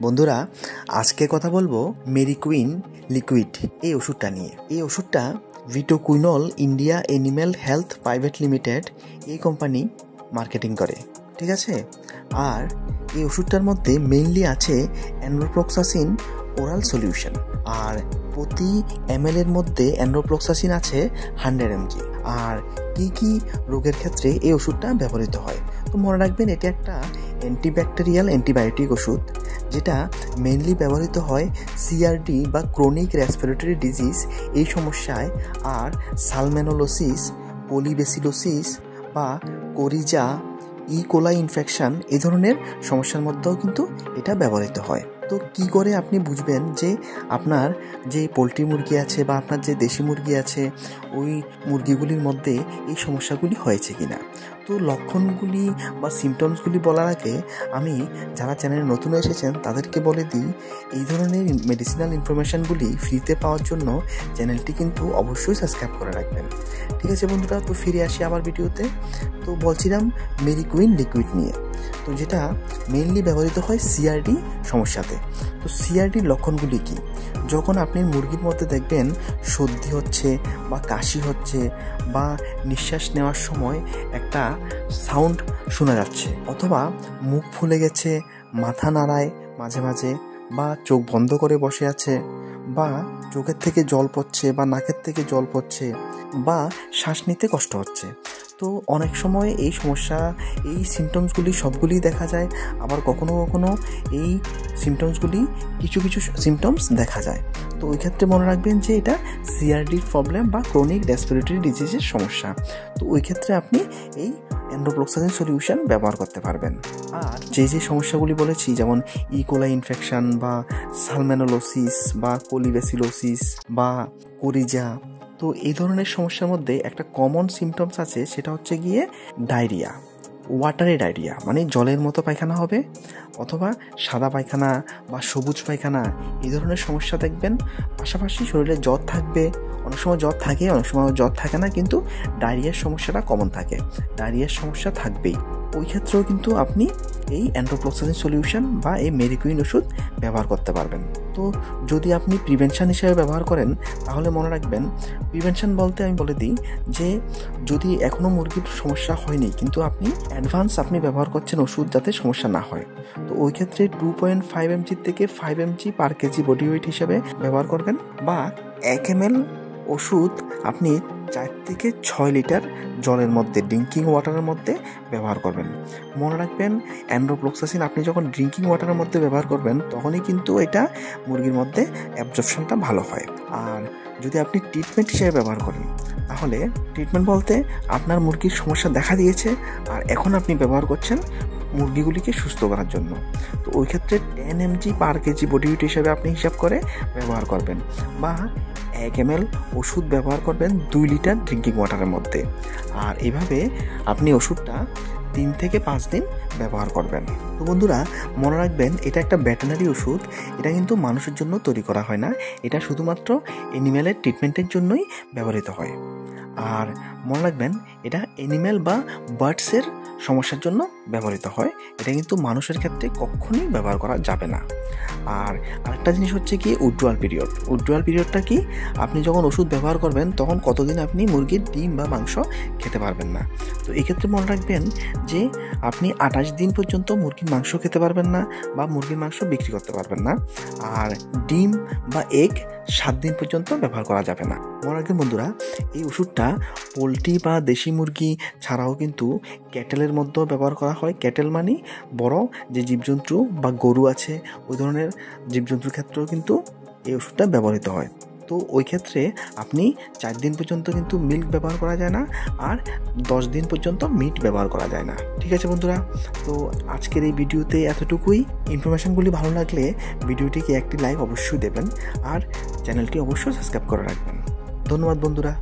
বন্ধুরা, আজকে কথা বলবো মেরিকুইন লিকুইড এই ওষুধটা নিয়ে। এই ওষুধটা Vetoquinol India animal health private limited এই কোম্পানি মার্কেটিং করে, ঠিক আছে। আর এই ওষুধটার মধ্যে মেইনলি আছে অ্যানরোফ্লক্সাসিন ওরাল সলিউশন, আর প্রতি ml এর মধ্যে অ্যানরোফ্লক্সাসিন আছে 100 mg। আর কি রোগের ক্ষেত্রে এই ওষুধটা ব্যবহৃত হয়, তো মনে রাখবেন এটা একটা অ্যান্টিব্যাকটেরিয়াল অ্যান্টিবায়োটিক ওষুধ, যেটা মেইনলি ব্যবহৃত হয় সিআরডি বা ক্রনিক রেসপিরেটরি ডিজিজ এই সমস্যায়, আর সালমেনোলোসিস, পলিবেসিলোসিস বা কোরিজা ইকোলাই ইনফেকশন এই ধরনের সমস্যার মধ্যেও কিন্তু এটা ব্যবহৃত হয়। তো কি করে আপনি বুঝবেন যে আপনার যে পোলট্রি মুরগি আছে বা আপনার যে দেশি মুরগি আছে ওই মুরগিগুলির মধ্যে এই সমস্যাগুলি হয়েছে কিনা? তো লক্ষণগুলি বা সিমটমসগুলি বলার আগে আমি যারা চ্যানেলে নতুন এসেছেন তাদেরকে বলে দিই, এই ধরনের মেডিসিনাল ইনফরমেশানগুলি ফ্রিতে পাওয়ার জন্য চ্যানেলটি কিন্তু অবশ্যই সাবস্ক্রাইব করে রাখবেন, ঠিক আছে বন্ধুরা। তো ফিরে আসি আবার ভিডিওতে। তো বলছিলাম মেরিকুইন লিকুইড নিয়ে, তো যেটা মেইনলি ব্যবহৃত হয় সিআরডি সমস্যাতে। তো সিআরডির লক্ষণগুলি কি? যখন আপনি মুরগির মধ্যে দেখবেন সর্দি হচ্ছে বা কাশি হচ্ছে বা নিঃশ্বাস নেওয়ার সময় একটা সাউন্ড শোনা যাচ্ছে, অথবা মুখ ফুলে গেছে, মাথা নাড়ায় মাঝে মাঝে, বা চোখ বন্ধ করে বসে আছে, বা চোখের থেকে জল পড়ছে বা নাকের থেকে জল পড়ছে, বা শ্বাস নিতে কষ্ট হচ্ছে। তো অনেক সময় এই সমস্যা, এই সিমটমসগুলি সবগুলি দেখা যায়, আবার কখনো কখনো এই সিমটমসগুলি কিছু সিমটমস দেখা যায়। তো ওই ক্ষেত্রে মনে রাখবেন যে এটা সিআরডির প্রবলেম বা ক্রনিক রেসপিরেটরি ডিজিজের সমস্যা। তো ওই ক্ষেত্রে আপনি এই অ্যানরোফ্লক্সাসিন সলিউশন ব্যবহার করতে পারবেন। আর যে সমস্যাগুলি বলেছি, যেমন ইকোলাই ইনফেকশন বা সালমেনোলোসিস বা পলিবেসিলোসিস বা কোরিজা, তো এই ধরনের সমস্যার মধ্যে একটা কমন সিমটমস আছে, সেটা হচ্ছে গিয়ে ডায়রিয়া, ওয়াটারি ডায়রিয়া, মানে জলের মতো পায়খানা হবে, অথবা সাদা পায়খানা বা সবুজ পায়খানা, এই ধরনের সমস্যা দেখবেন। পাশাপাশি শরীরে জ্বর থাকবে, অনেক সময় জ্বর থাকে, অনেক সময় জ্বর থাকে না, কিন্তু ডায়রিয়ার সমস্যাটা কমন থাকে, ডায়রিয়ার সমস্যা থাকবেই। ওই ক্ষেত্রেও কিন্তু আপনি এই অ্যানরোফ্লক্সাসিন সলিউশন বা এই মেরিকুইন ওষুধ ব্যবহার করতে পারবেন। তো যদি আপনি প্রিভেনশন হিসেবে ব্যবহার করেন, তাহলে মনে রাখবেন, প্রিভেনশন বলতে আমি বলে দিই যে যদি এখনও মুরগির সমস্যা হয়নি কিন্তু আপনি অ্যাডভান্স আপনি ব্যবহার করছেন ওষুধ যাতে সমস্যা না হয়, তো ওই ক্ষেত্রে 2.5 mg থেকে 5 mg পার কেজি বডি ওয়েট হিসেবে ব্যবহার করবেন, বা 1 ml ওষুধ আপনি 4 থেকে 6 লিটার জলের মধ্যে, ড্রিঙ্কিং ওয়াটারের মধ্যে ব্যবহার করবেন। মনে রাখবেন, অ্যানরোফ্লক্সাসিন আপনি যখন ড্রিঙ্কিং ওয়াটারের মধ্যে ব্যবহার করবেন তখনই কিন্তু এটা মুরগির মধ্যে অ্যাবজর্পশনটা ভালো হয়। আর যদি আপনি ট্রিটমেন্ট হিসেবে ব্যবহার করেন, তাহলে ট্রিটমেন্ট বলতে আপনার মুরগির সমস্যা দেখা দিয়েছে আর এখন আপনি ব্যবহার করছেন মুরগিগুলিকে সুস্থ করার জন্য, তো ওই ক্ষেত্রে 10 mg পার কেজি বডি ওয়েট হিসেবে আপনি হিসাব করে ব্যবহার করবেন, বা 1 ml ওষুধ ব্যবহার করবেন 2 লিটার ড্রিঙ্কিং ওয়াটারের মধ্যে। আর এভাবে আপনি ওষুধটা 3 থেকে 5 দিন ব্যবহার করবেন। তো বন্ধুরা, মনে রাখবেন, এটা একটা ভেটেরিনারি ওষুধ, এটা কিন্তু মানুষের জন্য তৈরি করা হয় না, এটা শুধুমাত্র অ্যানিম্যালের ট্রিটমেন্টের জন্যই ব্যবহৃত হয়। আর মনে রাখবেন, এটা অ্যানিম্যাল বা বার্ডসের সমস্যার জন্য ব্যবহৃত হয়, এটা কিন্তু মানুষের ক্ষেত্রে কখনোই ব্যবহার করা যাবে না। আর আরেকটা জিনিস হচ্ছে কি উইথড্রয়াল পিরিয়ড। উইথড্রয়াল পিরিয়ডটা কি? আপনি যখন ওষুধ ব্যবহার করবেন তখন কতদিন আপনি মুরগির ডিম বা মাংস খেতে পারবেন না। তো এক্ষেত্রে মনে রাখবেন যে আপনি 28 দিন পর্যন্ত মুরগির মাংস খেতে পারবেন না বা মুরগির মাংস বিক্রি করতে পারবেন না। আর ডিম বা এগ 7 দিন পর্যন্ত ব্যবহার করা যাবে না। মনে রাখবেন বন্ধুরা, এই ওষুধটা পোলট্রি বা দেশি মুরগি ছাড়াও কিন্তু ক্যাটেলের মধ্যেও ব্যবহার করা হয়। ক্যাটেল মানে বড় যে জীবজন্তু বা গরু আছে, ওই ধরনের জীবজন্তুর ক্ষেত্রেও কিন্তু এই ওষুধটা ব্যবহৃত হয়। তো ওই ক্ষেত্রে আপনি 4 দিন পর্যন্ত কিন্তু মিল্ক ব্যবহার করা যায় না, আর 10 দিন পর্যন্ত মিট ব্যবহার করা যায় না, ঠিক আছে বন্ধুরা। তো আজকের এই ভিডিওতে এতটুকুই। ইনফরমেশনগুলি ভালো লাগলে ভিডিওটিকে একটি লাইক অবশ্যই দেবেন, আর চ্যানেলটি অবশ্যই সাবস্ক্রাইব করে রাখবেন। ধন্যবাদ বন্ধুরা।